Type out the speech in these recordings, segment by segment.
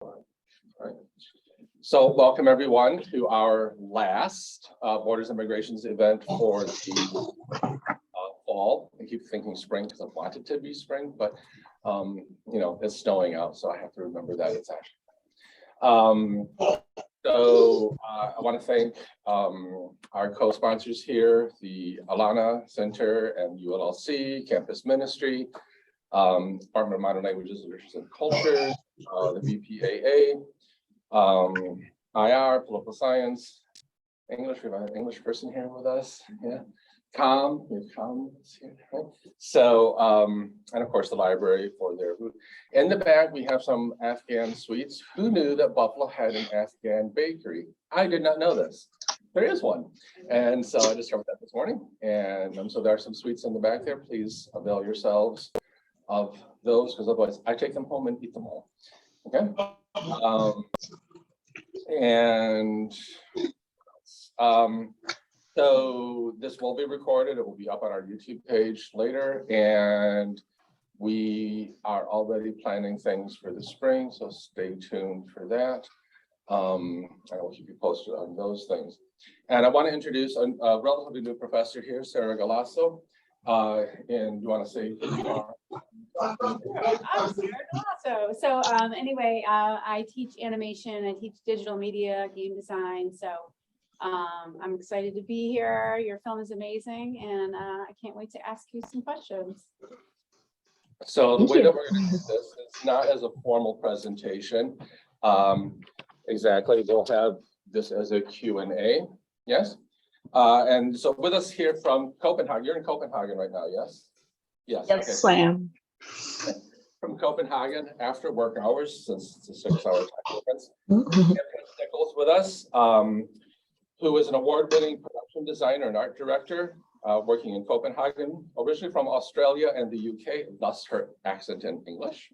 Right. So welcome everyone to our last Borders and Migrations event for the fall. I keep thinking spring because I want it to be spring, but you know, it's snowing out, so I have to remember that it's actually. I want to thank our co-sponsors here, the Alana Center and ULLC, Campus Ministry, Department of Modern Languages, Literature, and Culture, the BPAA, IR, Political Science, English. We have an English person here with us. Yeah, COM, we have COM here. Right? So, and of course the library for their food. In the back, we have some Afghan sweets. Who knew that Buffalo had an Afghan bakery? I did not know this. There is one. And so I discovered that this morning. And so there are some sweets in the back there. Please avail yourselves of those, because otherwise I take them home and eat them all. Okay. So this will be recorded. It will be up on our YouTube page later, and we are already planning things for the spring, so stay tuned for that. I will keep you posted on those things. And I want to introduce a relatively new professor here, Sarah Galasso. And you want to say who you are? I'm Sarah Galasso. So anyway, I teach animation, I teach digital media, game design. So I'm excited to be here. Your film is amazing, and I can't wait to ask you some questions. So the way that we're going to do this is not as a formal presentation. Exactly, we'll have this as a Q&A. Yes. And so with us here from Copenhagen, you're in Copenhagen right now, yes? Yes. Yes, okay. I am. From Copenhagen after work hours, since it's a 6-hour time difference. Nichols with us, who is an award-winning production designer and art director, working in Copenhagen, originally from Australia and the UK, thus her accent in English.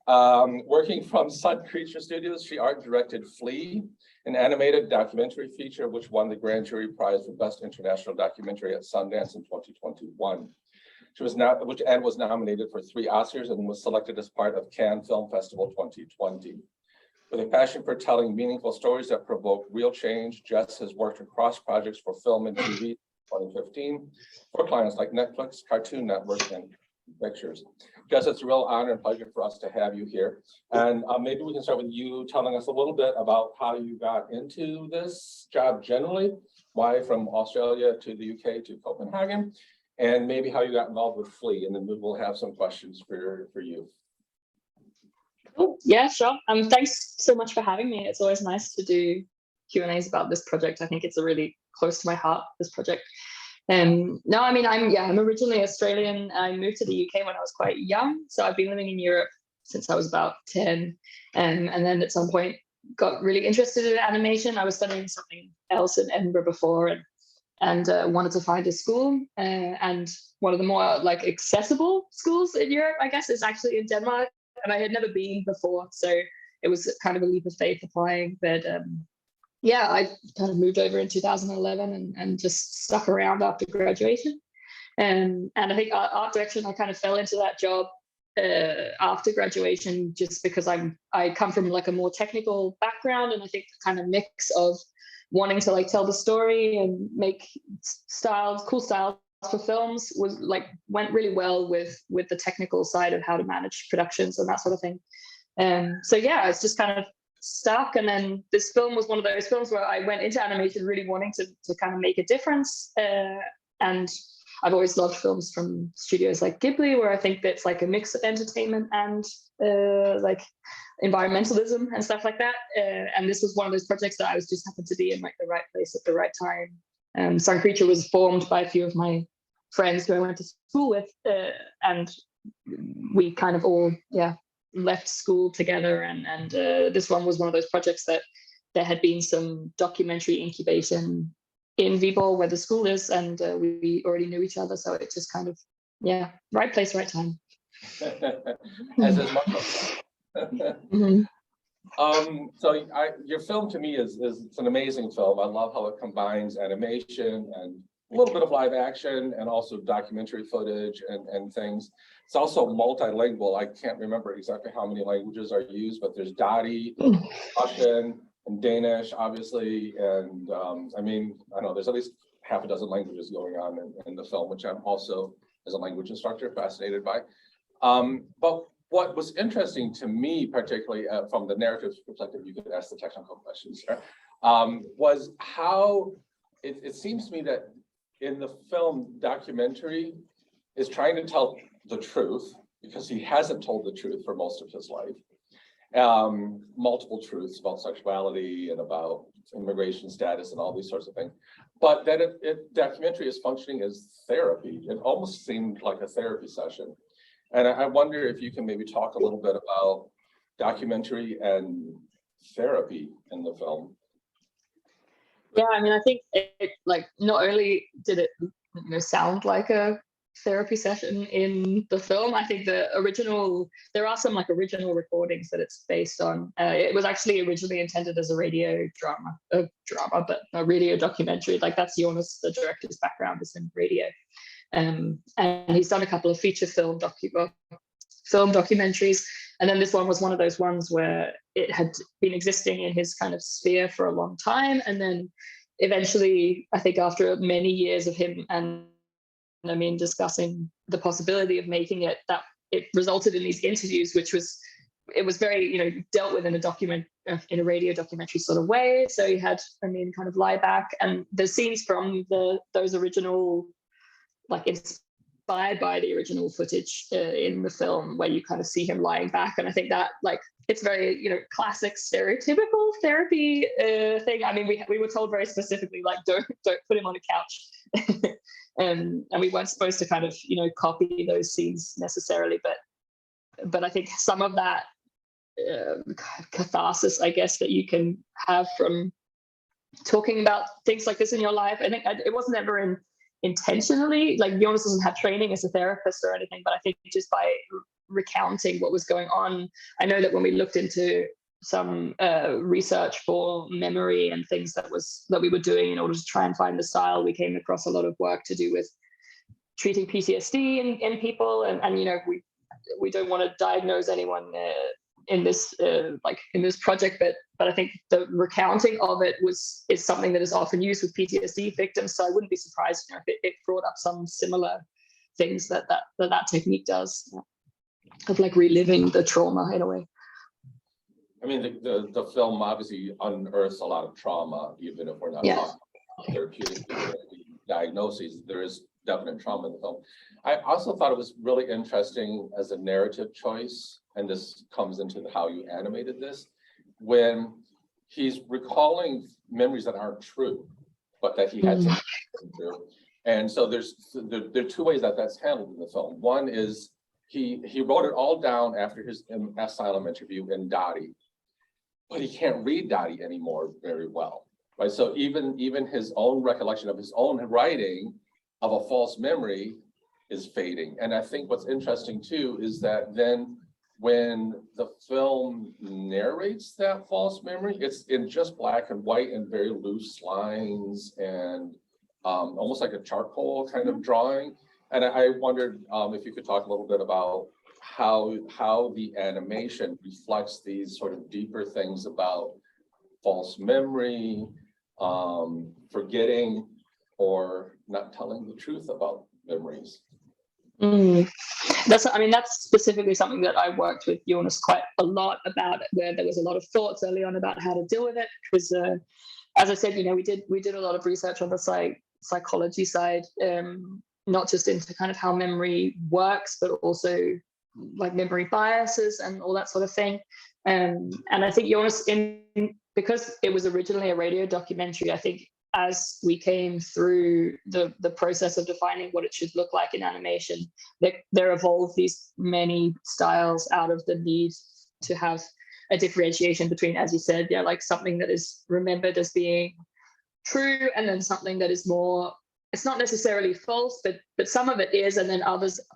Working from Sun Creature Studios, she art directed Flea, an animated documentary feature which won the Grand Jury Prize for Best International Documentary at Sundance in 2021. She was was nominated for 3 Oscars and was selected as part of Cannes Film Festival 2020. With a passion for telling meaningful stories that provoke real change, Jess has worked across projects for film and TV 2015 for clients like Netflix, Cartoon Network, and Pictures. Jess, it's a real honor and pleasure for us to have you here. And maybe we can start with you telling us a little bit about how you got into this job generally, why from Australia to the UK to Copenhagen, and maybe how you got involved with Flea, and then we'll have some questions for you. Cool. Yeah, sure. Thanks so much for having me. It's always nice to do Q&As about this project. I think it's a really close to my heart, this project. No, I mean, I'm originally Australian. I moved to the UK when I was quite young. So I've been living in Europe since I was about 10. And then at some point got really interested in animation. I was studying something else in Edinburgh before and wanted to find a school. And one of the more like accessible schools in Europe, I guess, is actually in Denmark. And I had never been before. So it was kind of a leap of faith applying. But yeah, I kind of moved over in 2011 and just stuck around after graduation. And I think art direction, I kind of fell into that job after graduation, just because I come from like a more technical background. And I think the kind of mix of wanting to like tell the story and make cool styles for films went really well with the technical side of how to manage productions and that sort of thing. So yeah, it's just kind of stuck. And then this film was one of those films where I went into animation really wanting to kind of make a difference. And I've always loved films from studios like Ghibli, where I think that's like a mix of entertainment and like environmentalism and stuff like that. And this was one of those projects that I was just happened to be in like the right place at the right time. Sun Creature was formed by a few of my friends who I went to school with, and we kind of all left school together. And this one was one of those projects that there had been some documentary incubation in Viborg, where the school is, and we already knew each other, so it just kind of right place, right time. As is my so your film to me is it's an amazing film. I love how it combines animation and a little bit of live action and also documentary footage and things. It's also multilingual. I can't remember exactly how many languages are used, but there's Dottie, Russian, and Danish, obviously. And I mean, I don't know, there's at least half a dozen languages going on in the film, which I'm also, as a language instructor, fascinated by. But what was interesting to me, particularly from the narrative perspective, you could ask the technical questions here, was how it seems to me that in the film, documentary is trying to tell the truth, because he hasn't told the truth for most of his life. Multiple truths about sexuality and about immigration status and all these sorts of things. But that documentary is functioning as therapy. It almost seemed like a therapy session. And I wonder if you can maybe talk a little bit about documentary and therapy in the film. Yeah, I mean, I think it like not only did it sound like a therapy session in the film, I think there are some like original recordings that it's based on. It was actually originally intended as a radio drama, but a radio documentary. Like that's Jonas, the director's background is in radio. And he's done a couple of feature film documentaries. And then this one was one of those ones where it had been existing in his kind of sphere for a long time. And then eventually, I think after many years of him and I mean, discussing the possibility of making it, that it resulted in these interviews, it was very, dealt with in a radio documentary sort of way. So you had, kind of lie back, and the scenes from those original, like inspired by the original footage in the film, where you kind of see him lying back. And I think that it's very, classic stereotypical therapy thing. I mean, we were told very specifically, like, don't put him on a couch. And we weren't supposed to kind of, copy those scenes necessarily, but I think some of that catharsis, I guess, that you can have from talking about things like this in your life, I think it wasn't ever intentionally, like Jonas doesn't have training as a therapist or anything, but I think just by recounting what was going on, I know that when we looked into some research for memory and things that we were doing in order to try and find the style, we came across a lot of work to do with treating PTSD in people, and we don't want to diagnose anyone in this project, but I think the recounting of it is something that is often used with PTSD victims. So I wouldn't be surprised if it brought up some similar things that technique does, of like reliving the trauma in a way. I mean, the film obviously unearths a lot of trauma, even if we're not talking about therapeutic diagnoses. There is definite trauma in the film. I also thought it was really interesting as a narrative choice, and this comes into how you animated this, when he's recalling memories that aren't true, but that he had to through. And so there are two ways that that's handled in the film. One is he wrote it all down after his asylum interview in Dottie, but he can't read Dottie anymore very well, right? So even his own recollection of his own writing of a false memory is fading. And I think what's interesting too is that then when the film narrates that false memory, it's in just black and white and very loose lines and almost like a charcoal kind of drawing. And I wondered if you could talk a little bit about how the animation reflects these sort of deeper things about false memory, forgetting, or not telling the truth about memories. That's specifically something that I worked with Jonas quite a lot about, where there was a lot of thoughts early on about how to deal with it. Because as I said, we did a lot of research on the psychology side, not just into kind of how memory works, but also like memory biases and all that sort of thing. And I think Jonas, because it was originally a radio documentary, I think as we came through the process of defining what it should look like in animation, there evolved these many styles out of the need to have a differentiation between, as you said, like something that is remembered as being true, and then something that is more, it's not necessarily false, but some of it is, and then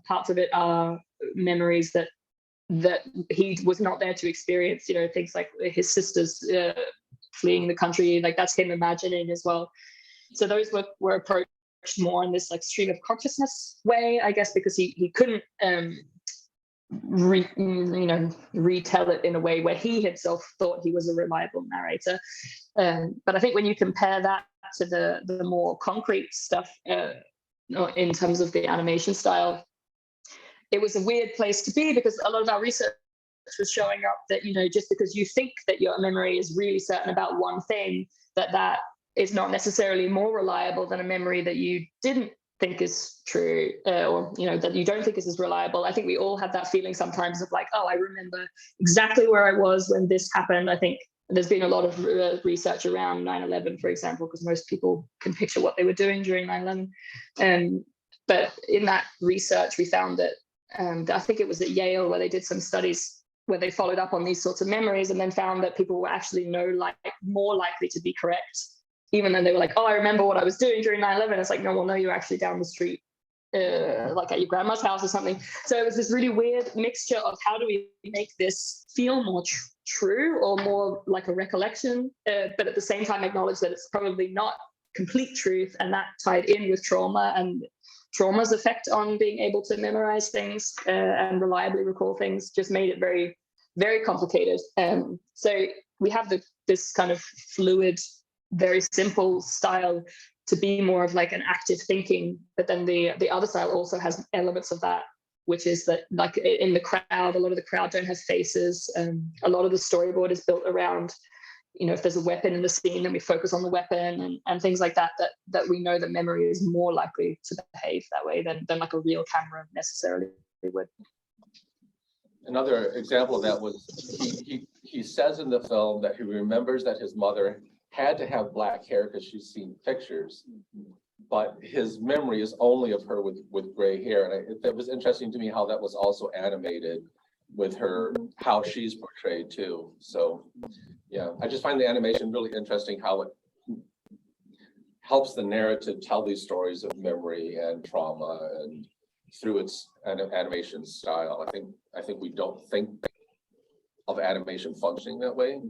parts of it are memories that he was not there to experience, things like his sisters fleeing the country, like that's him imagining as well. So those were approached more in this like stream of consciousness way, I guess, because he couldn't retell it in a way where he himself thought he was a reliable narrator. But I think when you compare that to the more concrete stuff in terms of the animation style, it was a weird place to be, because a lot of our research was showing up that, just because you think that your memory is really certain about one thing, that is not necessarily more reliable than a memory that you didn't think is true, or that you don't think is as reliable. I think we all have that feeling sometimes of like, oh, I remember exactly where I was when this happened. I think there's been a lot of research around 9/11, for example, because most people can picture what they were doing during 9/11. But in that research, we found that I think it was at Yale where they did some studies where they followed up on these sorts of memories, and then found that people were actually more likely to be correct, even though they were like, oh, I remember what I was doing during 9/11. It's like, no, you're actually down the street, like at your grandma's house or something. So it was this really weird mixture of how do we make this feel more true or more like a recollection, but at the same time acknowledge that it's probably not complete truth, and that tied in with trauma and trauma's effect on being able to memorize things and reliably recall things just made it very, very complicated. So we have this kind of fluid, very simple style to be more of like an active thinking, but then the other style also has elements of that, which is that like in the crowd, a lot of the crowd don't have faces. A lot of the storyboard is built around, if there's a weapon in the scene, then we focus on the weapon and things like that we know that memory is more likely to behave that way than like a real camera necessarily would. Another example of that was he says in the film that he remembers that his mother had to have black hair because she's seen pictures, but his memory is only of her with gray hair. And it was interesting to me how that was also animated with her, how she's portrayed too. So yeah, I just find the animation really interesting, how it helps the narrative tell these stories of memory and trauma, and through its animation style. I think we don't think of animation functioning that way,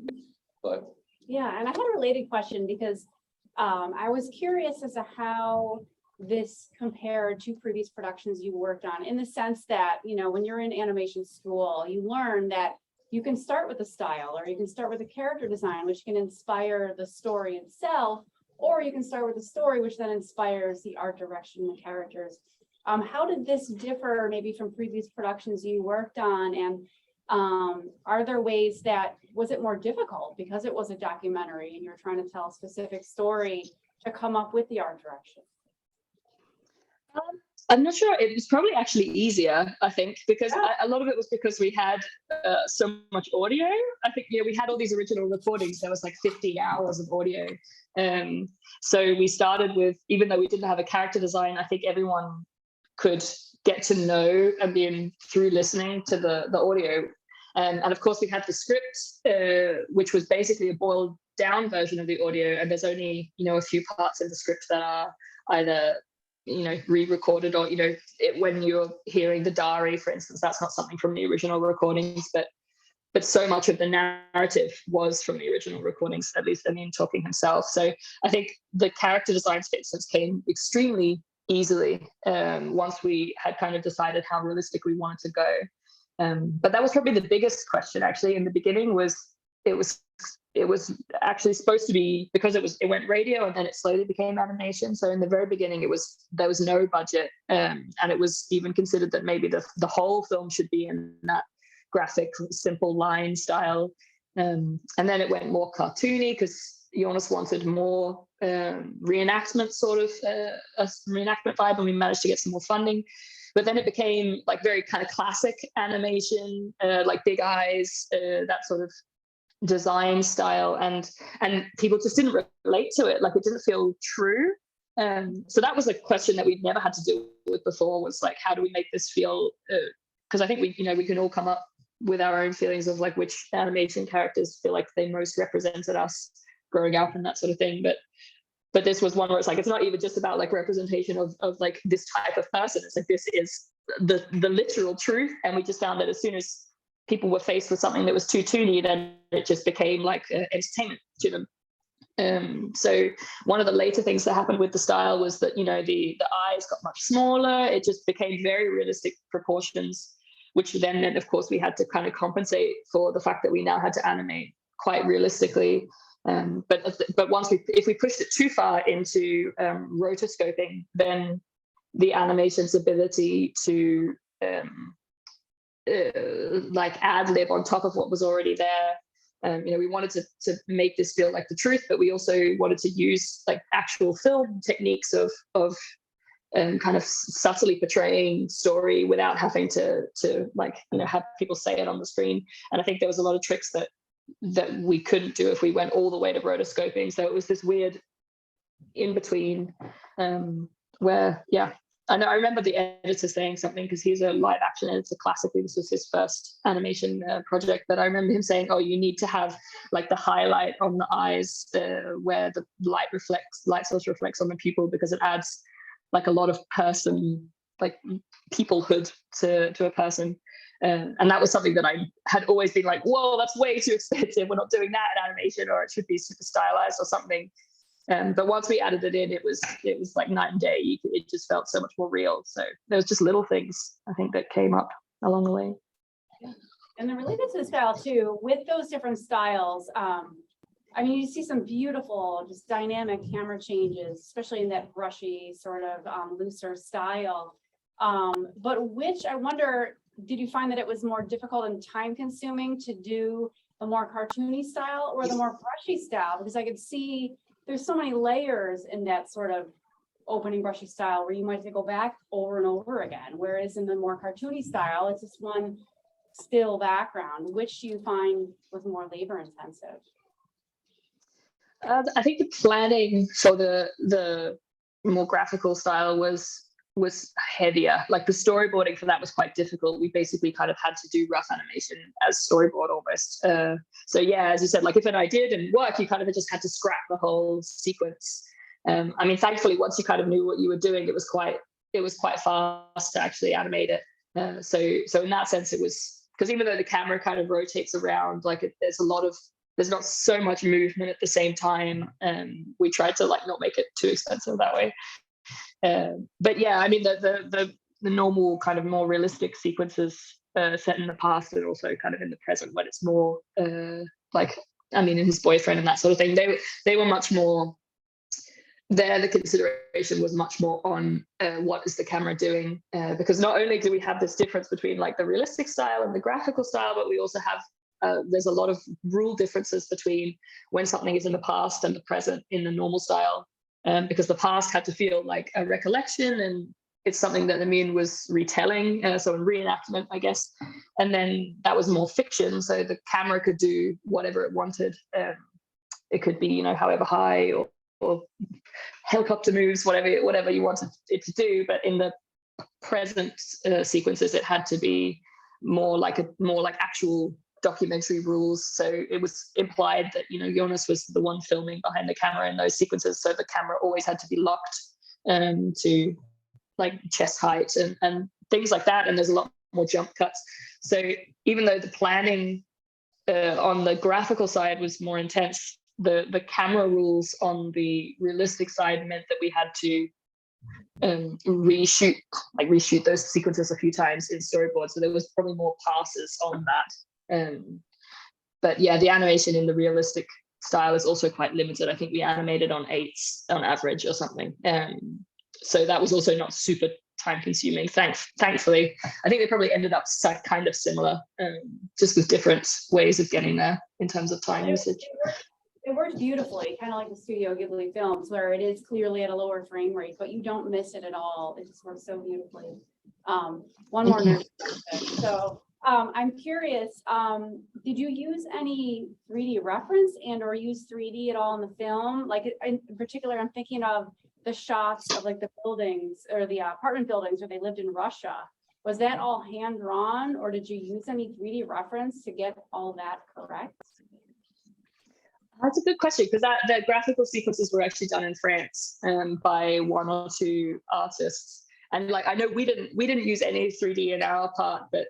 but yeah. And I had a related question, because I was curious as to how this compared to previous productions you worked on, in the sense that, when you're in animation school, you learn that you can start with a style, or you can start with a character design, which can inspire the story itself, or you can start with a story, which then inspires the art direction, the characters. How did this differ maybe from previous productions you worked on? And are there ways that, was it more difficult because it was a documentary and you're trying to tell a specific story to come up with the art direction? I'm not sure. It was probably actually easier, I think, because a lot of it was because we had so much audio. I think, we had all these original recordings. There was like 50 hours of audio. So we started with, even though we didn't have a character design, I think everyone could get to know a being through listening to the audio. And of course, we had the script, which was basically a boiled down version of the audio. And there's only, a few parts of the script that are either re-recorded, or when you're hearing the diary, for instance, that's not something from the original recordings, but so much of the narrative was from the original recordings, at least talking himself. So I think the character designs, for instance, came extremely easily once we had kind of decided how realistic we wanted to go. But that was probably the biggest question actually in the beginning. It was actually supposed to be, because it went radio and then it slowly became animation. So in the very beginning, there was no budget, and it was even considered that maybe the whole film should be in that graphic, simple line style. And then it went more cartoony because Jonas wanted more reenactment, sort of a reenactment vibe, and we managed to get some more funding. But then it became like very kind of classic animation, like big eyes, that sort of design style, and people just didn't relate to it. Like, it didn't feel true. So that was a question that we'd never had to deal with before, was like, how do we make this feel? Because I think we can all come up with our own feelings of like which animation characters feel like they most represented us growing up and that sort of thing. But this was one where it's like, it's not even just about like representation of like this type of person. It's like, this is the literal truth. And we just found that as soon as people were faced with something that was too toony, then it just became like entertainment to them. So one of the later things that happened with the style was that, the eyes got much smaller. It just became very realistic proportions, which then meant, of course, we had to kind of compensate for the fact that we now had to animate quite realistically. But if we pushed it too far into rotoscoping, then the animation's ability to like ad lib on top of what was already there. We wanted to make this feel like the truth, but we also wanted to use like actual film techniques of kind of subtly portraying story without having to like have people say it on the screen. And I think there was a lot of tricks that we couldn't do if we went all the way to rotoscoping. So it was this weird in between where I remember the editor saying something, because he's a live action editor classically. This was his first animation project, but I remember him saying, oh, you need to have like the highlight on the eyes where the light source reflects on the pupil, because it adds like a lot of like peoplehood to a person. And that was something that I had always been like, whoa, that's way too expensive. We're not doing that in animation, or it should be super stylized or something. But once we added it in, it was like night and day. It just felt so much more real. So there was just little things, I think, that came up along the way. And then related to the style too, with those different styles, I mean, you see some beautiful, just dynamic camera changes, especially in that brushy sort of looser style. But which, I wonder, did you find that it was more difficult and time consuming to do the more cartoony style or the more brushy style? Because I could see there's so many layers in that sort of opening brushy style where you might have to go back over and over again. Whereas in the more cartoony style, it's just one still background, which you find was more labor intensive. I think the planning for the more graphical style was heavier. Like the storyboarding for that was quite difficult. We basically kind of had to do rough animation as storyboard almost. So yeah, as you said, like if an idea didn't work, you kind of just had to scrap the whole sequence. I mean, thankfully, once you kind of knew what you were doing, it was quite fast to actually animate it. So in that sense, it was, because even though the camera kind of rotates around, like there's not so much movement at the same time. We tried to like not make it too expensive that way. But yeah, I mean, the normal kind of more realistic sequences set in the past and also kind of in the present, when it's more like, I mean, in his boyfriend and that sort of thing, they were much more there. The consideration was much more on what is the camera doing, because not only do we have this difference between like the realistic style and the graphical style, but we also have there's a lot of rule differences between when something is in the past and the present in the normal style. Because the past had to feel like a recollection, and it's something that Amin was retelling, so a reenactment, I guess. And then that was more fiction, so the camera could do whatever it wanted. It could be, however high or helicopter moves, whatever you wanted it to do. But in the present sequences, it had to be more like actual documentary rules. So it was implied that Jonas was the one filming behind the camera in those sequences, so the camera always had to be locked to like chest height and things like that, and there's a lot more jump cuts. So even though the planning on the graphical side was more intense, the camera rules on the realistic side meant that we had to reshoot those sequences a few times in storyboard, so there was probably more passes on that. But yeah, the animation in the realistic style is also quite limited. I think we animated on 8s on average or something. So that was also not super time consuming. Thankfully, I think they probably ended up kind of similar, just with different ways of getting there in terms of time usage. It works beautifully, kind of like the Studio Ghibli films, where it is clearly at a lower frame rate, but you don't miss it at all. It just works so beautifully. One more nerd. So I'm curious, did you use any 3D reference or use 3D at all in the film? Like in particular, I'm thinking of the shots of like the buildings or the apartment buildings where they lived in Russia. Was that all hand drawn, or did you use any 3D reference to get all that correct? That's a good question, because the graphical sequences were actually done in France by 1 or 2 artists. And like, I know we didn't use any 3D in our part, but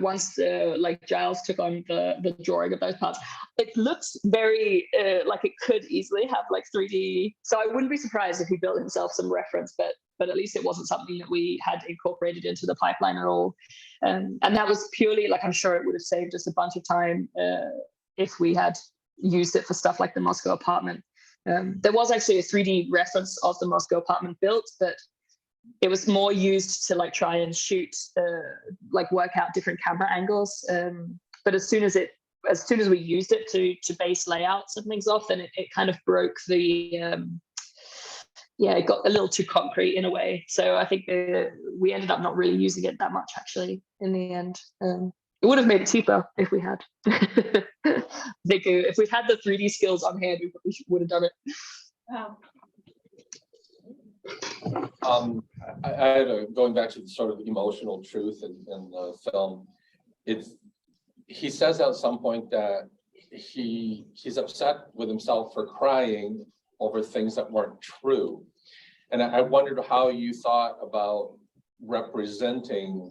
once like Giles took on the drawing of those parts, it looks very like it could easily have like 3D. So I wouldn't be surprised if he built himself some reference, but at least it wasn't something that we had incorporated into the pipeline at all. And that was purely like, I'm sure it would have saved us a bunch of time if we had used it for stuff like the Moscow apartment. There was actually a 3D reference of the Moscow apartment built, but it was more used to like try and shoot, like work out different camera angles. But as soon as we used it to base layouts and things off, then it kind of broke the, it got a little too concrete in a way. So I think we ended up not really using it that much actually in the end. It would have made it cheaper if we had. If we'd had the 3D skills on hand, we probably would have done it. Wow. I had going back to the sort of emotional truth in the film. He says at some point that he's upset with himself for crying over things that weren't true. And I wondered how you thought about representing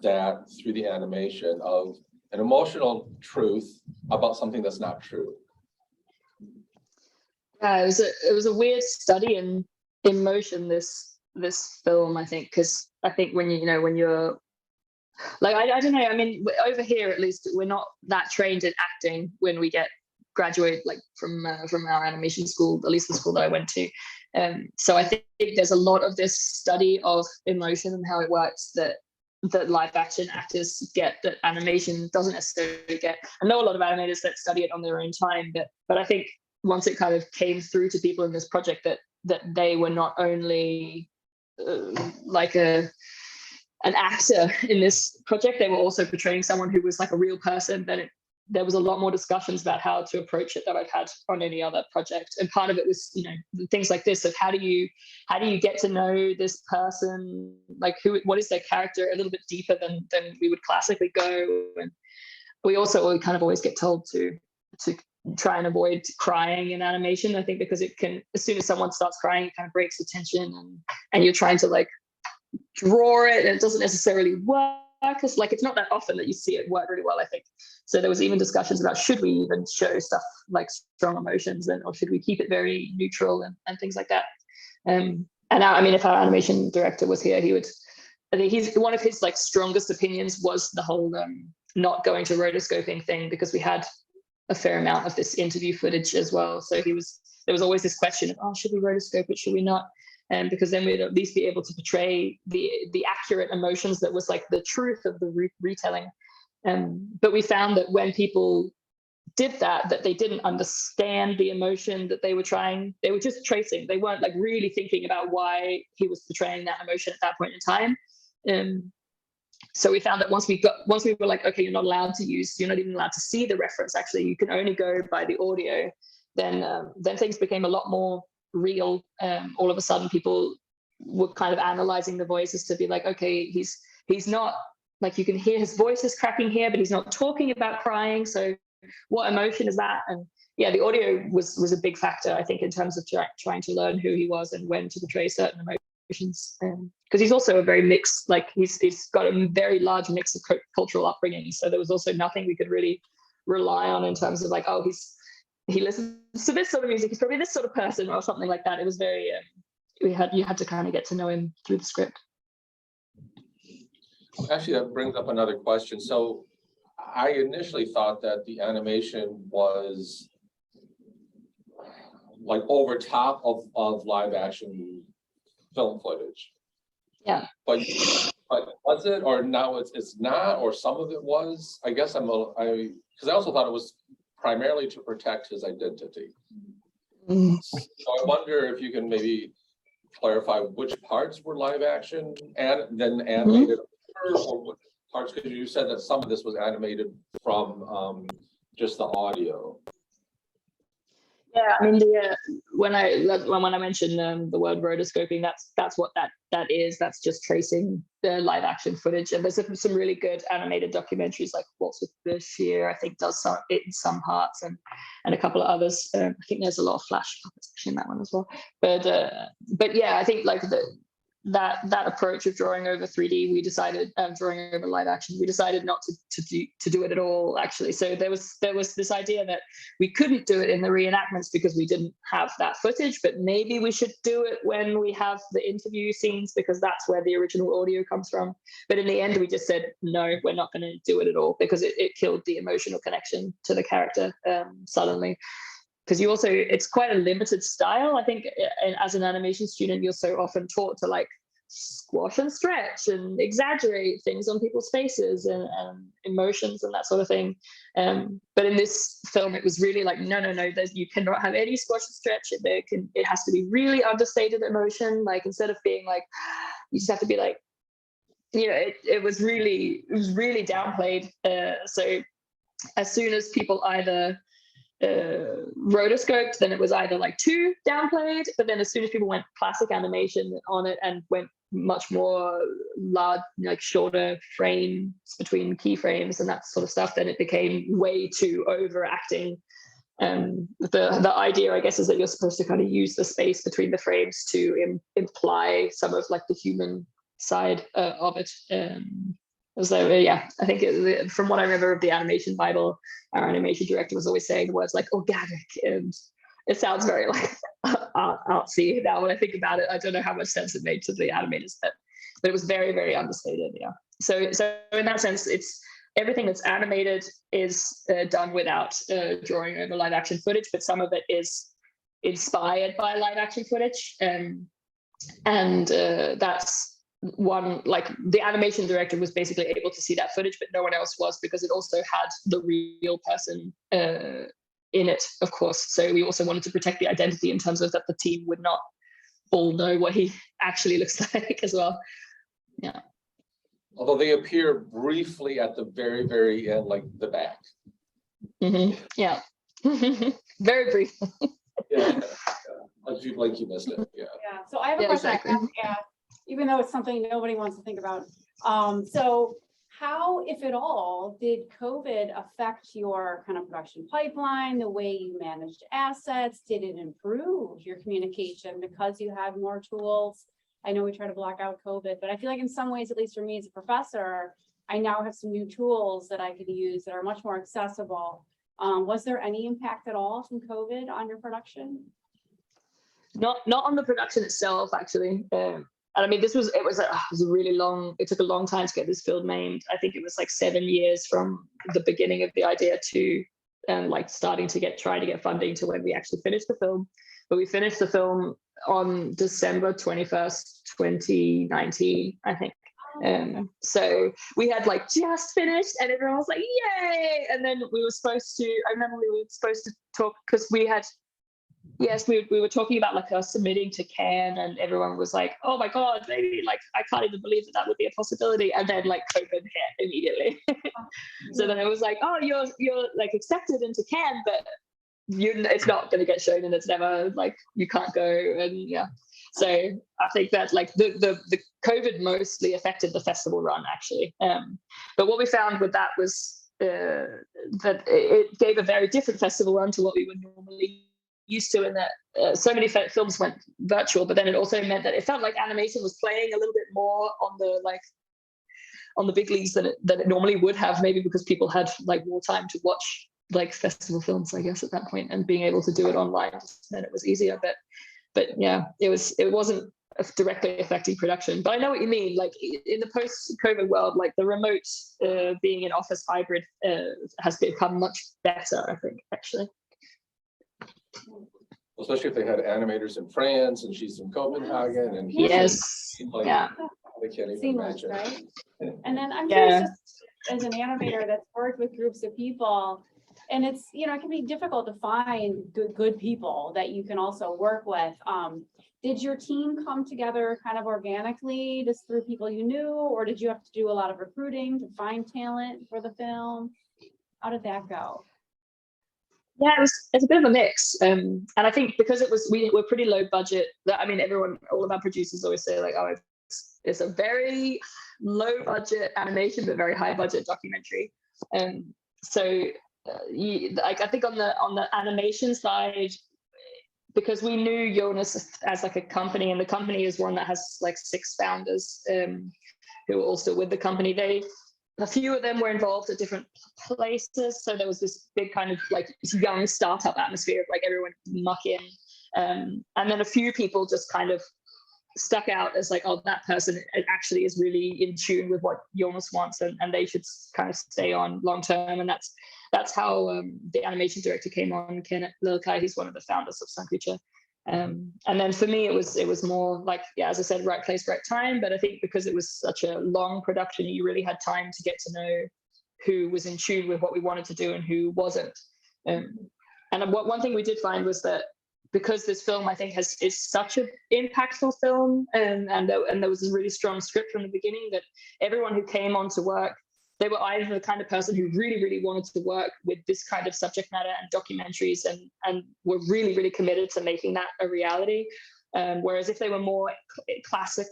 that through the animation of an emotional truth about something that's not true. Yeah, it was a weird study in emotion, this film, I think, because I think when you're like, I don't know, I mean, over here at least, we're not that trained in acting when we graduate like from our animation school, at least the school that I went to. So I think there's a lot of this study of emotion and how it works that live action actors get that animation doesn't necessarily get. I know a lot of animators that study it on their own time, but I think once it kind of came through to people in this project that they were not only like an actor in this project, they were also portraying someone who was like a real person. Then there was a lot more discussions about how to approach it that I've had on any other project. And part of it was, things like this of how do you get to know this person, like what is their character a little bit deeper than we would classically go. And we kind of always get told to try and avoid crying in animation, I think, because it can, as soon as someone starts crying, it kind of breaks the tension and you're trying to like draw it and it doesn't necessarily work. Because like it's not that often that you see it work really well, I think. So there was even discussions about should we even show stuff like strong emotions or should we keep it very neutral and things like that. And I mean, if our animation director was here, I think one of his like strongest opinions was the whole not going to rotoscoping thing, because we had a fair amount of this interview footage as well. So there was always this question of, should we rotoscope it? Should we not? Because then we'd at least be able to portray the accurate emotions that was like the truth of the retelling. But we found that when people did that they didn't understand the emotion that they were just tracing. They weren't like really thinking about why he was portraying that emotion at that point in time. So we found that once we were like, okay, you're not even allowed to see the reference. Actually, you can only go by the audio. Then things became a lot more real. All of a sudden people were kind of analyzing the voices to be like, okay, he's not like, you can hear his voice is cracking here, but he's not talking about crying, so what emotion is that? And yeah, the audio was a big factor, I think, in terms of trying to learn who he was and when to portray certain emotions, because he's also a very mixed, like he's got a very large mix of cultural upbringing, so there was also nothing we could really rely on in terms of like, he listens to this sort of music, he's probably this sort of person or something like that. It was very, you had to kind of get to know him through the script. Actually, that brings up another question. So I initially thought that the animation was like over top of live action film footage. Yeah. But was it, or now it's not, or some of it was? I guess because I also thought it was primarily to protect his identity. So I wonder if you can maybe clarify which parts were live action and then animated, or what parts, because you said that some of this was animated from just the audio. Yeah, I mean, when I mentioned the word rotoscoping, that's what that is. That's just tracing the live action footage. And there's some really good animated documentaries, like Waltz with Bashir, I think, does it in some parts, and a couple of others. I think there's a lot of flash puppets in that one as well. But yeah, I think like that approach of drawing over 3D, we decided drawing over live action, we decided not to do it at all, actually. So there was this idea that we couldn't do it in the reenactments because we didn't have that footage, but maybe we should do it when we have the interview scenes because that's where the original audio comes from. But in the end, we just said, no, we're not going to do it at all because it killed the emotional connection to the character suddenly. Because you also, it's quite a limited style. I think as an animation student, you're so often taught to like squash and stretch and exaggerate things on people's faces and emotions and that sort of thing. But in this film, it was really like, no, you cannot have any squash and stretch. It has to be really understated emotion. Like instead of being like, you just have to be like, you know, it was really downplayed. So as soon as people either rotoscoped, then it was either like too downplayed, but then as soon as people went classic animation on it and went much more large, like shorter frames between keyframes and that sort of stuff, then it became way too overacting. The idea, I guess, is that you're supposed to kind of use the space between the frames to imply some of like the human side of it. So yeah, I think from what I remember of the animation Bible, our animation director was always saying words like organic, and it sounds very like artsy now when I think about it. I don't know how much sense it made to the animators, but it was very, very understated. Yeah. So in that sense, it's everything that's animated is done without drawing over live action footage, but some of it is inspired by live action footage, and that's one, like the animation director was basically able to see that footage, but no one else was, because it also had the real person in it, of course. So we also wanted to protect the identity in terms of that the team would not all know what he actually looks like as well. Yeah. Although they appear briefly at the very, very end, like the back. Mm-hmm. Yeah. Very brief. Yeah. Like you missed it. Yeah. Yeah, so I have a question. Exactly. Even though it's something nobody wants to think about. So how, if at all, did COVID affect your kind of production pipeline, the way you managed assets? Did it improve your communication because you have more tools? I know we try to block out COVID, but I feel like in some ways, at least for me as a professor, I now have some new tools that I could use that are much more accessible. Was there any impact at all from COVID on your production? Not on the production itself, actually. And I mean, it was a really long, it took a long time to get this film made. I think it was like 7 years from the beginning of the idea to like trying to get funding to when we actually finished the film. But we finished the film on December 21st, 2019, I think. So we had like just finished and everyone was like, yay. And then I remember we were supposed to talk because we were talking about like us submitting to Cannes, and everyone was like, oh my God, maybe, like, I can't even believe that would be a possibility. And then like COVID hit immediately. So then it was like, oh, you're like accepted into Cannes, but it's not going to get shown, and it's never, like, you can't go. And yeah, so I think that like the COVID mostly affected the festival run, actually. But what we found with that was that it gave a very different festival run to what we would normally used to, in that so many films went virtual, but then it also meant that it felt like animation was playing a little bit more on the big leagues than it normally would have, maybe because people had like more time to watch like festival films, I guess, at that point, and being able to do it online just meant it was easier. But yeah, it wasn't directly affecting production. But I know what you mean. Like in the post-COVID world, like the remote being an office hybrid has become much better, I think, actually. Especially if they had animators in France and she's in Copenhagen and yes, like, yeah, they can't even Seamless, imagine. right? And then I'm curious, just as an animator that's worked with groups of people, and it's, you know, it can be difficult to find good people that you can also work with. Did your team come together kind of organically, just through people you knew, or did you have to do a lot of recruiting to find talent for the film? How did that go? Yeah, it's a bit of a mix, and I think because we're pretty low budget. I mean, all of our producers always say like, oh, it's a very low budget animation but very high budget documentary. So I think on the animation side, because we knew Jonas as like a company, and the company is one that has like 6 founders who are all still with the company. A few of them were involved at different places, so there was this big kind of like young startup atmosphere of like everyone muck in, and then a few people just kind of stuck out as like, oh, that person actually is really in tune with what Jonas wants, and they should kind of stay on long term. And that's how the animation director came on, Kenneth Lilkai. He's one of the founders of Sun Creature. And then for me, it was more like, yeah, as I said, right place, right time. But I think because it was such a long production, you really had time to get to know who was in tune with what we wanted to do and who wasn't. And one thing we did find was that because this film, I think, is such an impactful film, and there was a really strong script from the beginning, that everyone who came on to work, they were either the kind of person who really, really wanted to work with this kind of subject matter and documentaries, and were really, really committed to making that a reality. Whereas if they were more classic,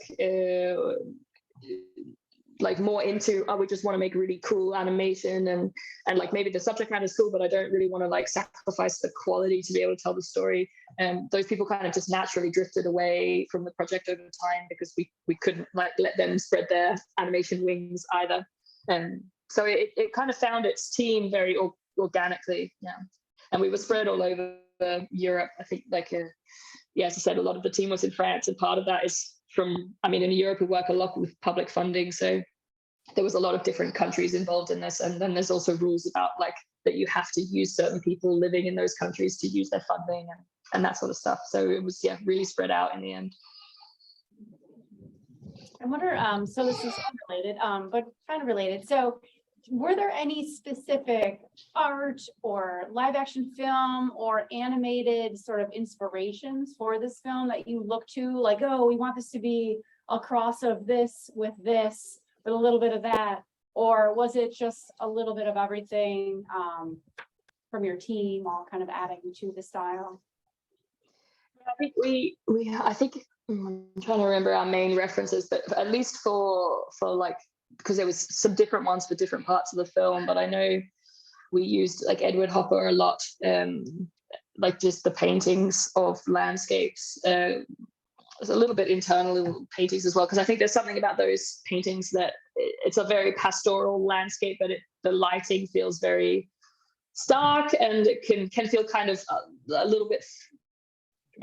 like more into, oh, we just want to make really cool animation, and like maybe the subject matter is cool, but I don't really want to like sacrifice the quality to be able to tell the story. Those people kind of just naturally drifted away from the project over time, because we couldn't like let them spread their animation wings either. So it kind of found its team very organically, yeah. And we were spread all over Europe. I think like, yeah, as I said, a lot of the team was in France, and part of that is in Europe we work a lot with public funding, so there was a lot of different countries involved in this, and then there's also rules about like that you have to use certain people living in those countries to use their funding and that sort of stuff. So it was, yeah, really spread out in the end. I wonder, so this is unrelated, but kind of related. So were there any specific art or live action film or animated sort of inspirations for this film that you look to, like, oh, we want this to be a cross of this with a little bit of that? Or was it just a little bit of everything from your team, all kind of adding to the style? I think I'm trying to remember our main references, but at least for like, because there was some different ones for different parts of the film, but I know we used like Edward Hopper a lot, like just the paintings of landscapes. There's a little bit internal paintings as well, because I think there's something about those paintings that it's a very pastoral landscape, but the lighting feels very stark, and it can feel kind of a little bit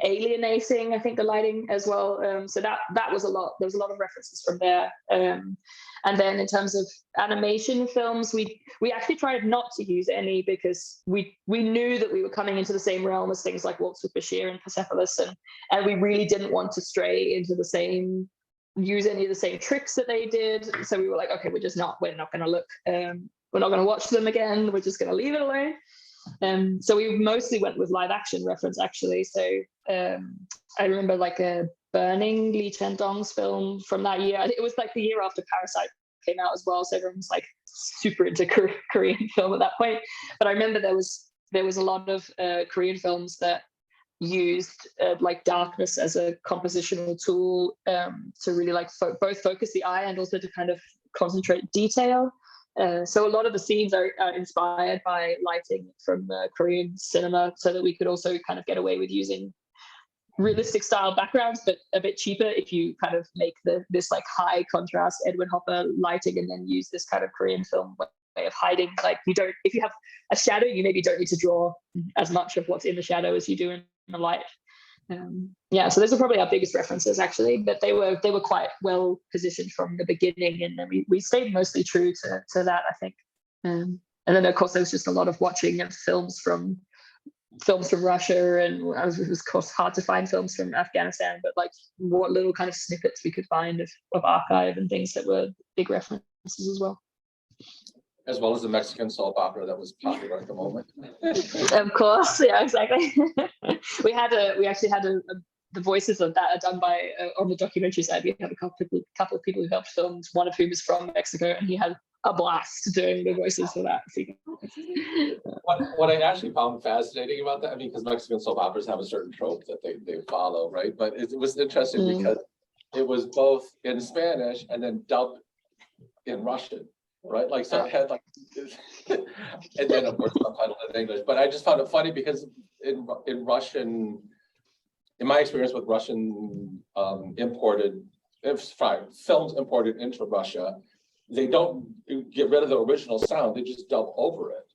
alienating, I think, the lighting as well. So that was a lot. There was a lot of references from there. And then in terms of animation films, we actually tried not to use any, because we knew that we were coming into the same realm as things like Waltz with Bashir and Persepolis, and we really didn't want to stray into use any of the same tricks that they did. So we were like, okay, we're not going to look, we're not going to watch them again. We're just going to leave it alone. So we mostly went with live action reference, actually. So I remember like a Burning, Lee Chen-dong's film from that year. It was like the year after Parasite came out as well, so everyone was like super into Korean film at that point. But I remember there was a lot of Korean films that used like darkness as a compositional tool to really like both focus the eye and also to kind of concentrate detail. So a lot of the scenes are inspired by lighting from Korean cinema, so that we could also kind of get away with using realistic style backgrounds, but a bit cheaper if you kind of make this like high contrast Edward Hopper lighting, and then use this kind of Korean film way of hiding. Like if you have a shadow, you maybe don't need to draw as much of what's in the shadow as you do in the light. Yeah, so those are probably our biggest references, actually, but they were quite well positioned from the beginning, and then we stayed mostly true to that, I think. And then of course there was just a lot of watching of films from Russia, and it was of course hard to find films from Afghanistan, but like what little kind of snippets we could find of archive and things that were big references as well. As well as the Mexican soap opera that was popular at the moment. Of course, yeah, exactly. we actually had the voices of that are done by on the documentary side. We have a couple of people who helped film, one of whom is from Mexico, and he had a blast doing the voices for that. What I actually found fascinating about that, I mean, because Mexican soap operas have a certain trope that they follow, right? But it was interesting because it was both in Spanish and then dubbed in Russian. Right, like so it had like, and then of course subtitled in English. But I just found it funny because in Russian, in my experience with Russian imported, films imported into Russia, they don't get rid of the original sound, they just dub over it.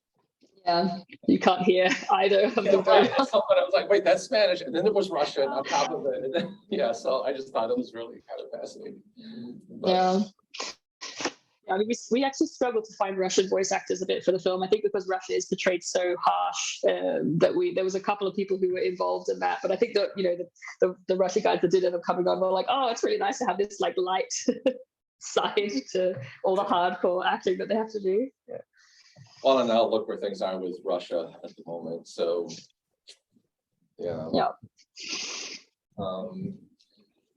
Yeah, you can't hear either of them. Right. So, but I was like, wait, that's Spanish, and then there was Russian on top of it. And then, yeah, so I just thought it was really kind of fascinating. But, Yeah. I mean, we actually struggled to find Russian voice actors a bit for the film. I think because Russia is portrayed so harsh that there was a couple of people who were involved in that. But I think that, you know, the Russian guys that did end up coming on were like, oh, it's really nice to have this like light side to all the hardcore acting that they have to do. Yeah. well, and now look where things are with Russia at the moment. So, yeah. Yeah.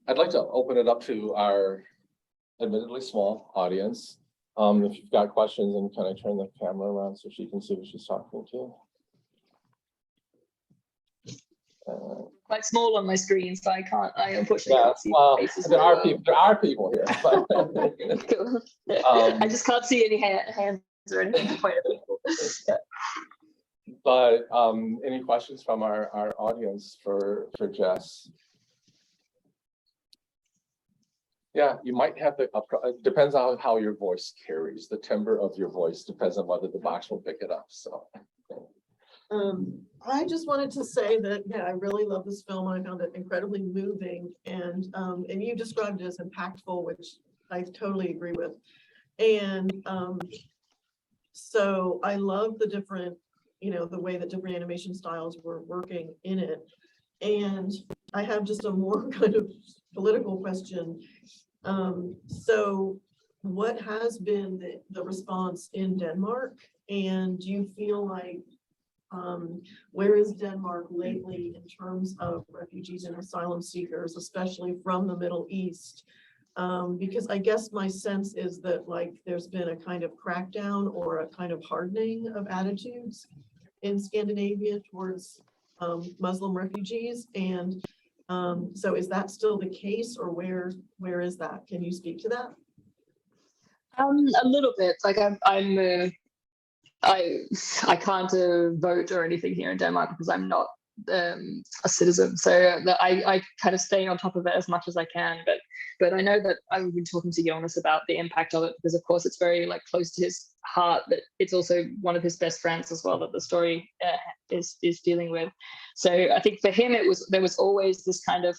I'd like to open it up to our admittedly small audience. If you've got questions, and can I turn the camera around so she can see who she's talking to? Quite small on my screen, so I unfortunately Yeah, can't see well, faces. there are people here, but Cool. I just can't see any hands or anything to point at people. Yeah. but any questions from our audience for Jess? Yeah, you might have to, it depends on how your voice carries. The timbre of your voice depends on whether the box will pick it up, so. I just wanted to say that, yeah, I really love this film. I found it incredibly moving, and you described it as impactful, which I totally agree with. And so I love the different, you know, the way that different animation styles were working in it. And I have just a more kind of political question. So what has been the response in Denmark? And do you feel like, where is Denmark lately in terms of refugees and asylum seekers, especially from the Middle East? Because I guess my sense is that like there's been a kind of crackdown or a kind of hardening of attitudes in Scandinavia towards Muslim refugees. And so is that still the case, or where is that? Can you speak to that? A little bit. Like I can't vote or anything here in Denmark because I'm not a citizen. So I kind of stay on top of it as much as I can. But I know that I've been talking to Jonas about the impact of it, because of course it's very like close to his heart, but it's also one of his best friends as well that the story is dealing with. So I think for him there was always this kind of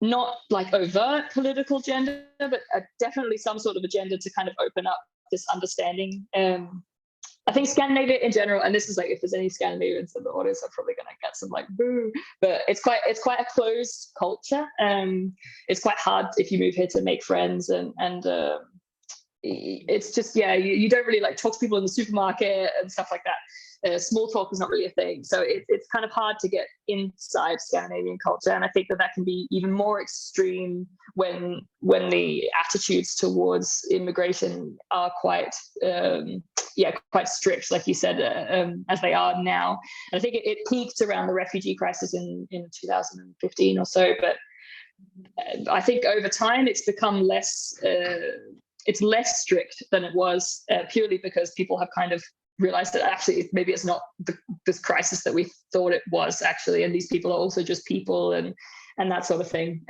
not like overt political agenda, but definitely some sort of agenda to kind of open up this understanding. I think Scandinavia in general, and this is like, if there's any Scandinavians in the audience, I'm probably going to get some like boo, but it's quite a closed culture. It's quite hard if you move here to make friends, and it's just, yeah, you don't really like talk to people in the supermarket and stuff like that. Small talk is not really a thing. So it's kind of hard to get inside Scandinavian culture. And I think that can be even more extreme when the attitudes towards immigration are quite strict, like you said, as they are now. And I think it peaked around the refugee crisis in 2015 or so. But I think over time it's become less strict than it was, purely because people have kind of realized that actually maybe it's not this crisis that we thought it was actually, and these people are also just people and that sort of thing.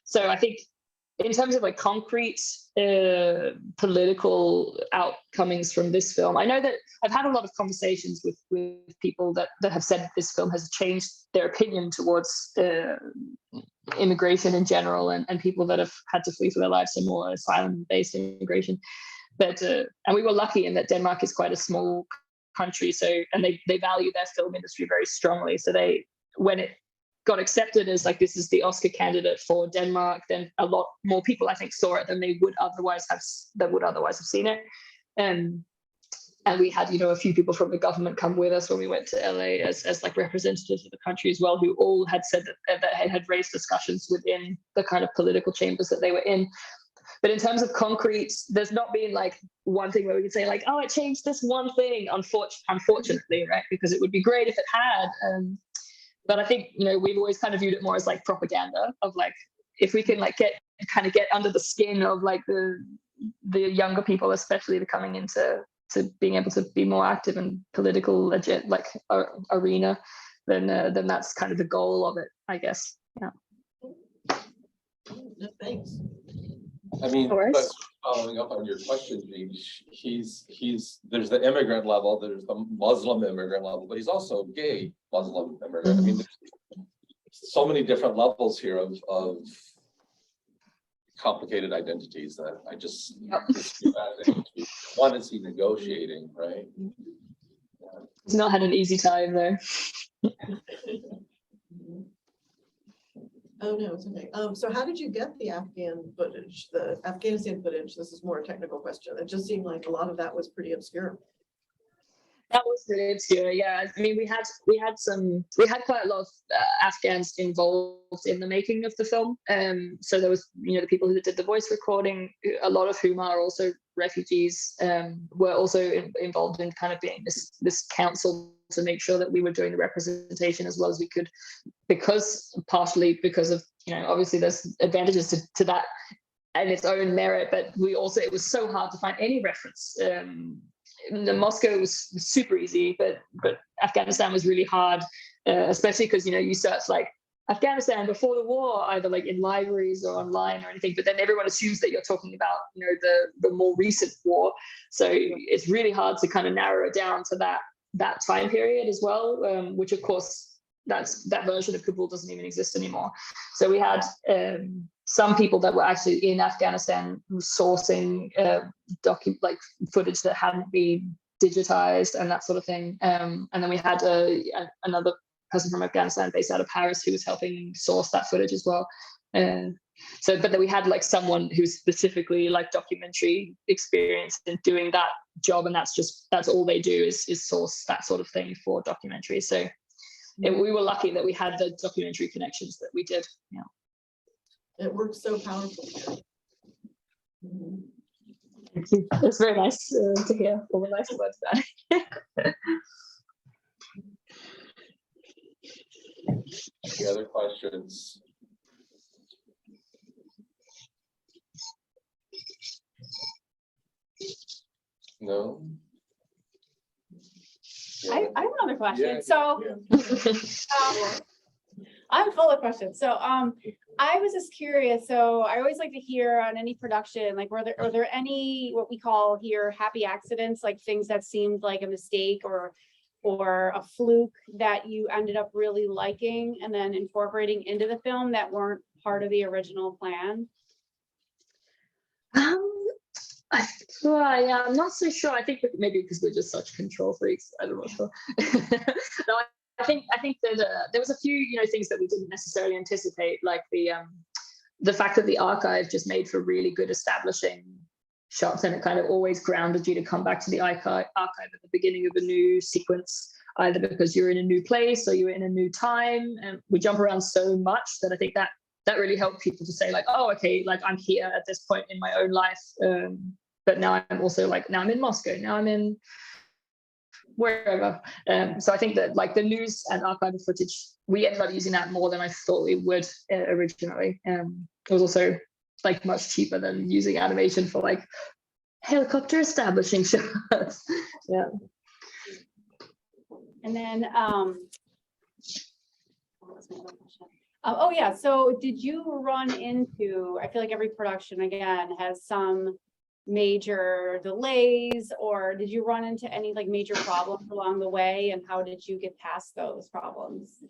So I think in terms of like concrete political outcomings from this film, I know that I've had a lot of conversations with people that have said that this film has changed their opinion towards immigration in general, and people that have had to flee for their lives, so more asylum-based immigration. But and we were lucky in that Denmark is quite a small country, and they value their film industry very strongly. So when it got accepted as like this is the Oscar candidate for Denmark, then a lot more people I think saw it than they would otherwise have seen it. And we had, you know, a few people from the government come with us when we went to LA as like representatives of the country as well, who all had said that had raised discussions within the kind of political chambers that they were in. But in terms of concrete, there's not been like one thing where we could say like, oh, it changed this one thing, unfortunately, right? Because it would be great if it had. But I think, you know, we've always kind of viewed it more as like propaganda of like, if we can like get under the skin of like the younger people, especially the coming into being able to be more active in political arena, then that's kind of the goal of it, I guess. Yeah. No, thanks. I mean, No worries. but following up on your question, Jean, there's the immigrant level, there's the Muslim immigrant level, but he's also gay Muslim immigrant. I mean, there's so many different levels here of complicated identities that I just one is he negotiating, right? He's not had an easy time there. Oh, no, it's okay. So how did you get the Afghan footage, the Afghanistan footage? This is more a technical question. It just seemed like a lot of that was pretty obscure. That was really obscure. Yeah, I mean, we had quite a lot of Afghans involved in the making of the film. So there was, the people who did the voice recording, a lot of whom are also refugees, were also involved in kind of being this council to make sure that we were doing the representation as well as we could, partially because of, obviously there's advantages to that and its own merit, but it was so hard to find any reference. Moscow was super easy, but Afghanistan was really hard, especially because you search like Afghanistan before the war, either like in libraries or online or anything, but then everyone assumes that you're talking about the more recent war, so it's really hard to kind of narrow it down to that time period as well, which of course that version of Kabul doesn't even exist anymore. So we had some people that were actually in Afghanistan sourcing like footage that hadn't been digitized and that sort of thing. And then we had another person from Afghanistan based out of Paris who was helping source that footage as well. But then we had like someone who's specifically like documentary experience in doing that job, and that's all they do is source that sort of thing for documentaries. So we were lucky that we had the documentary connections that we did. Yeah. It works so powerfully. It's very nice to hear all the nice words about it. Any other questions? No? I have another question. Yeah, So I'm full of questions. So I was just curious. So I always like to hear on any production, like are there any what we call here happy accidents, like things that seemed like a mistake or a fluke that you ended up really liking and then incorporating into the film that weren't part of the original plan? I'm not so sure. I think maybe because we're just such control freaks. I'm not sure. No, I think that there was a few things that we didn't necessarily anticipate, like the fact that the archive just made for really good establishing shots, and it kind of always grounded you to come back to the archive at the beginning of a new sequence, either because you're in a new place or you're in a new time. And we jump around so much that I think that really helped people to say like, oh, okay, like I'm here at this point in my own life. But now I'm also like, now I'm in Moscow, now I'm in wherever. So I think that like the news and archival footage, we ended up using that more than I thought we would originally. It was also like much cheaper than using animation for like helicopter establishing shots. Yeah. And then what was my other question? Oh yeah, so did you run into, I feel like every production again has some major delays, or did you run into any like major problems along the way, and how did you get past those problems?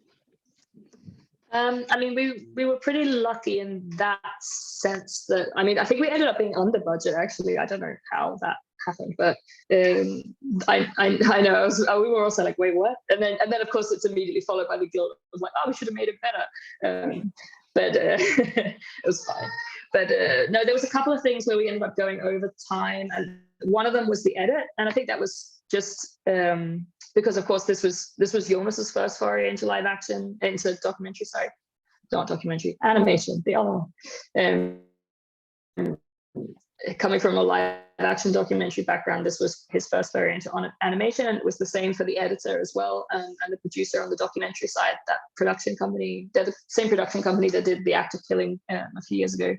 I mean, we were pretty lucky in that sense that, I mean, I think we ended up being under budget actually. I don't know how that happened, but I know we were also like, wait, what? And then of course it's immediately followed by the guilt. I was like, oh, we should have made it better. But it was fine. But no, there was a couple of things where we ended up going over time, and one of them was the edit, and I think that was just because of course this was Jonas's first foray into live action, into documentary. Sorry, not documentary, animation. The other one. Coming from a live action documentary background, this was his first foray into animation, and it was the same for the editor as well, and the producer on the documentary side. That production company, they're the same production company that did The Act of Killing a few years ago.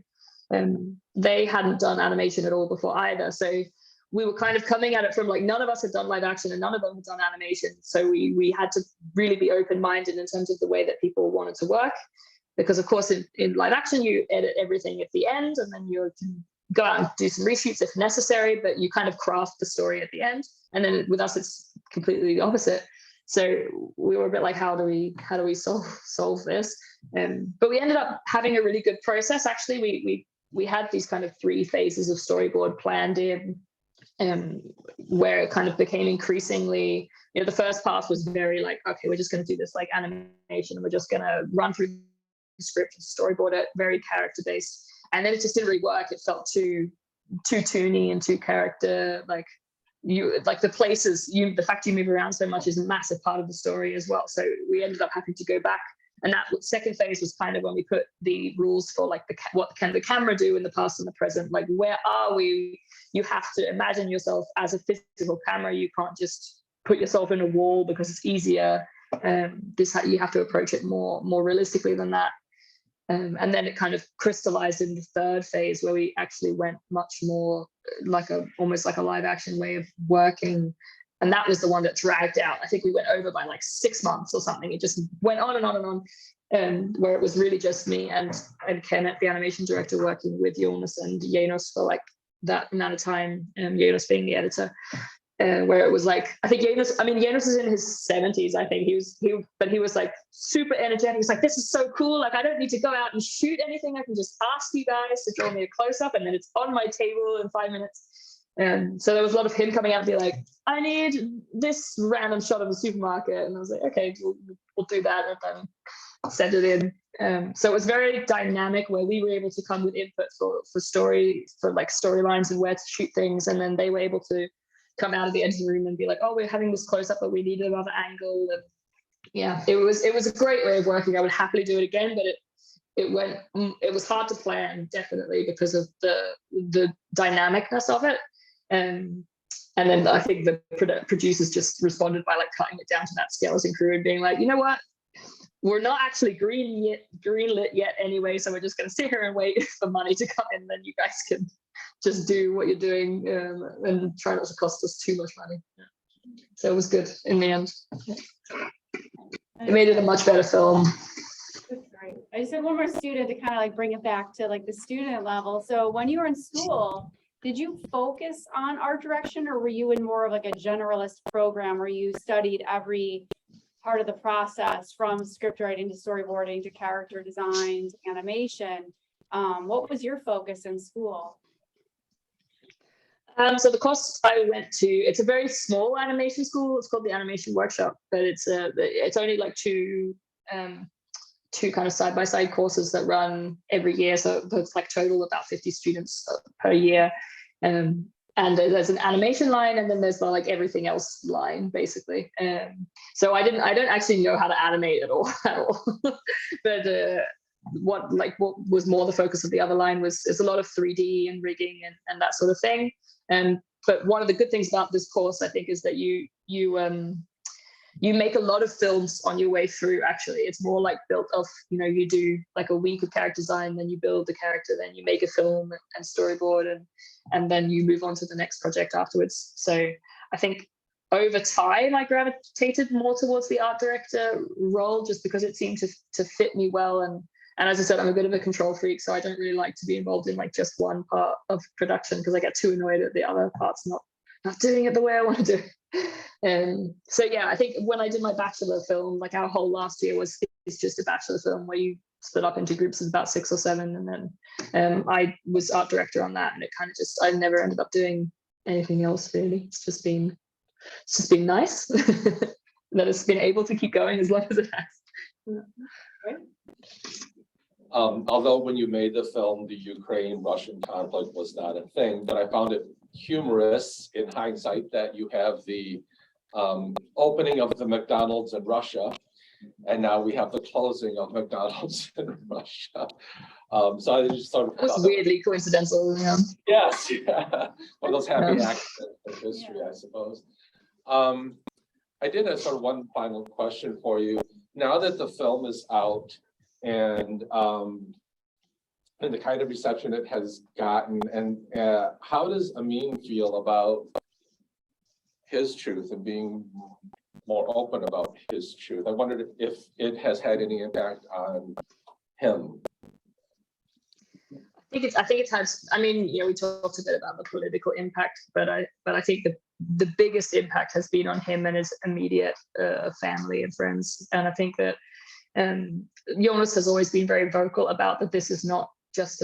They hadn't done animation at all before either, so we were kind of coming at it from like, none of us had done live action and none of them had done animation. So we had to really be open-minded in terms of the way that people wanted to work. Because of course, in live action, you edit everything at the end and then you can go out and do some reshoots if necessary, but you kind of craft the story at the end. And then with us, it's completely the opposite. So we were a bit like, how do we solve this? But we ended up having a really good process. Actually, we had these kind of 3 phases of storyboard planned in, where it kind of became increasingly, the first path was very like, okay, we're just going to do this like animation and we're just going to run through the script and storyboard it, very character based. And then it just didn't really work. It felt too toony and too character, like the places, the fact you move around so much is a massive part of the story as well. So we ended up having to go back. And that second phase was kind of when we put the rules for like what can the camera do in the past and the present, like where are we? You have to imagine yourself as a physical camera. You can't just put yourself in a wall because it's easier. You have to approach it more realistically than that. And then it kind of crystallized in the third phase where we actually went much more like almost like a live action way of working. And that was the one that dragged out. I think we went over by like 6 months or something. It just went on and on and on, where it was really just me and Kenneth, the animation director, working with Jonas and Janos for like that amount of time, Jonas being the editor. Where it was like, I think Jonas is in his 70s, I think. But he was like super energetic. He's like, this is so cool. Like, I don't need to go out and shoot anything. I can just ask you guys to draw me a close up and then it's on my table in 5 minutes. And so there was a lot of him coming out and be like, I need this random shot of a supermarket. And I was like, okay, we'll do that and then send it in. So it was very dynamic where we were able to come with input for like storylines and where to shoot things. And then they were able to come out of the editing room and be like, oh, we're having this close up, but we need another angle. And yeah, it was a great way of working. I would happily do it again, but it was hard to plan, definitely, because of the dynamicness of it. And then I think the producers just responded by like cutting it down to that skeleton crew and being like, you know what? We're not actually greenlit yet anyway, so we're just going to sit here and wait for money to come in, and then you guys can just do what you're doing and try not to cost us too much money. Yeah. So it was good in the end. Yeah. It made it a much better film. That's great. I just had one more student to kind of like bring it back to like the student level. So when you were in school, did you focus on art direction, or were you in more of like a generalist program where you studied every part of the process from script writing to storyboarding to character design to animation? What was your focus in school? So the course I went to, it's a very small animation school. It's called the Animation Workshop, but it's only like two kind of side-by-side courses that run every year. So it's like total about 50 students per year. And there's an animation line, and then there's the like everything else line, basically. So I don't actually know how to animate at all. But what was more the focus of the other line is a lot of 3D and rigging and that sort of thing. But one of the good things about this course, I think, is that you make a lot of films on your way through. Actually, it's more like built off, you do like a week of character design, then you build the character, then you make a film and storyboard, and then you move on to the next project afterwards. So I think over time I gravitated more towards the art director role, just because it seemed to fit me well. And as I said, I'm a bit of a control freak, so I don't really like to be involved in like just one part of production, because I get too annoyed at the other parts not doing it the way I want to do it. So yeah, I think when I did my bachelor film, like our whole last year is just a bachelor film where you split up into groups of about 6 or 7, and then I was art director on that, and it kind of I never ended up doing anything else really. It's just been nice that it's been able to keep going as long as it has. Right. Although when you made the film, the Ukraine-Russian conflict was not a thing, but I found it humorous in hindsight that you have the opening of the McDonald's in Russia, and now we have the closing of McDonald's in Russia. So I just sort of It was weirdly coincidental. Yeah. Yes, yeah. One of those happy accidents of history, I suppose. I did have sort of one final question for you. Now that the film is out, and and the kind of reception it has gotten. And how does Amin feel about his truth and being more open about his truth? I wondered if it has had any impact on him. I think it has. I mean, we talked a bit about the political impact, but I think the biggest impact has been on him and his immediate family and friends. And I think that Jonas has always been very vocal about that. This is not just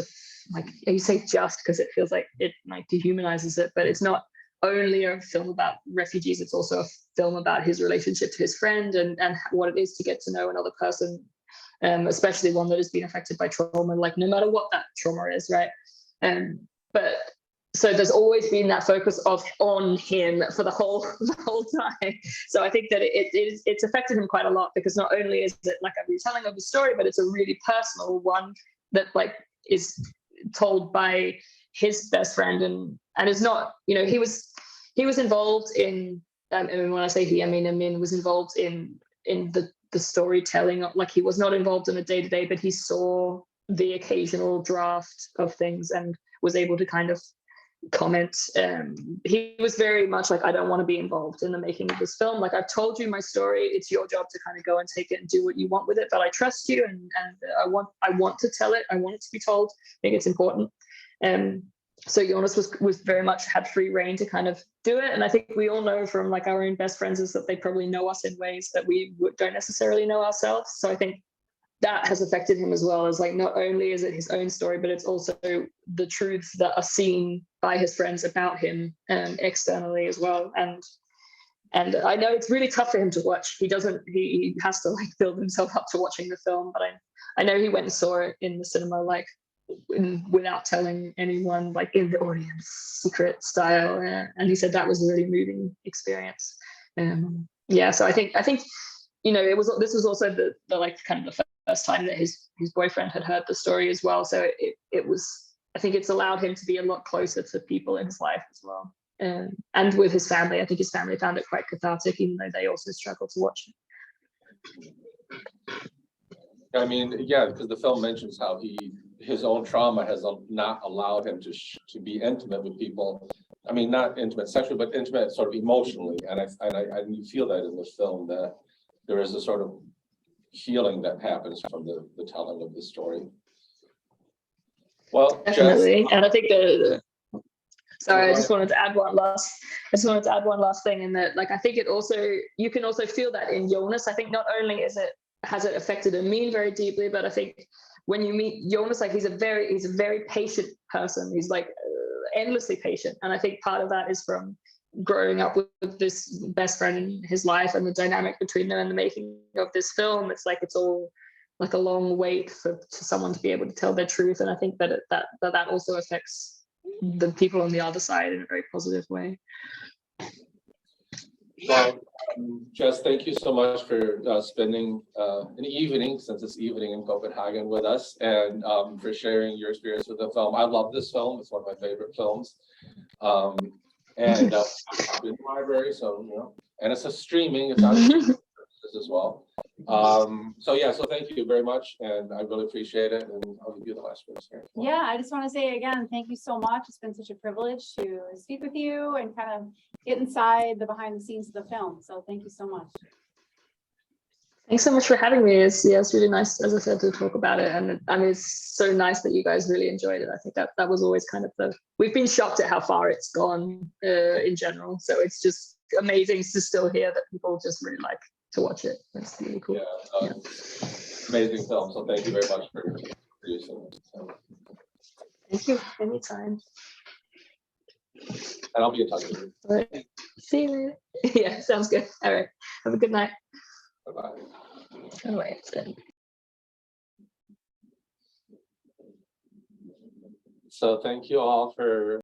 you say just because it feels like it dehumanizes it, but it's not only a film about refugees. It's also a film about his relationship to his friend and what it is to get to know another person. Especially one that has been affected by trauma, like no matter what that trauma is, right? But so there's always been that focus on him for the whole time. So I think that it's affected him quite a lot, because not only is it like a retelling of the story, but it's a really personal one that is told by his best friend and is not, he was involved in, and when I say he, I mean Amin was involved in the storytelling. Like, he was not involved in a day-to-day, but he saw the occasional draft of things and was able to kind of comment. He was very much like, I don't want to be involved in the making of this film. Like, I've told you my story. It's your job to kind of go and take it and do what you want with it. But I trust you, and I want to tell it. I want it to be told. I think it's important. So Jonas was very much had free reign to kind of do it. And I think we all know from like our own best friends is that they probably know us in ways that we don't necessarily know ourselves. So I think that has affected him as well, as like, not only is it his own story, but it's also the truths that are seen by his friends about him externally as well. And I know it's really tough for him to watch. He has to like build himself up to watching the film, but I know he went and saw it in the cinema, like, without telling anyone, like in the audience, secret style, and he said that was a really moving experience. So I think this was also the like kind of the first time that his boyfriend had heard the story as well, so it was, I think it's allowed him to be a lot closer to people in his life as well, and with his family. I think his family found it quite cathartic, even though they also struggled to watch it. I mean, yeah, because the film mentions how his own trauma has not allowed him to be intimate with people. I mean, not intimate sexually, but intimate sort of emotionally. And I feel that in the film, that there is a sort of healing that happens from the telling of the story. Well, Definitely. Jess, And I think sorry, I just wanted to add one last thing, in that, like, I think you can also feel that in Jonas. I think not only has it affected Amin very deeply, but I think when you meet Jonas, like, he's a very patient person. He's like endlessly patient. And I think part of that is from growing up with this best friend in his life, and the dynamic between them and the making of this film. It's like, it's all like a long wait for someone to be able to tell their truth. And I think that also affects the people on the other side in a very positive way. well, Jess, thank you so much for spending an evening, since it's evening in Copenhagen, with us, and for sharing your experience with the film. I love this film. It's one of my favorite films. And I've been in the library, so, and it's a streaming, it's not a streaming as well. So thank you very much, and I really appreciate it, and I'll give you the last words here. Yeah, I just want to say again, thank you so much. It's been such a privilege to speak with you and kind of get inside the behind the scenes of the film. So thank you so much. Thanks so much for having me. It's really nice, as I said, to talk about it. And I mean, it's so nice that you guys really enjoyed it. I think that was always kind of we've been shocked at how far it's gone in general. So it's just amazing to still hear that people just really like to watch it. It's really cool. Yeah. Amazing film. So thank you very much for producing it. So. Thank you. Anytime. And I'll be in touch with you. All right. See you later. Yeah, sounds good. All right. Have a good night. Bye-bye. Oh, wait, it's good. So thank you all for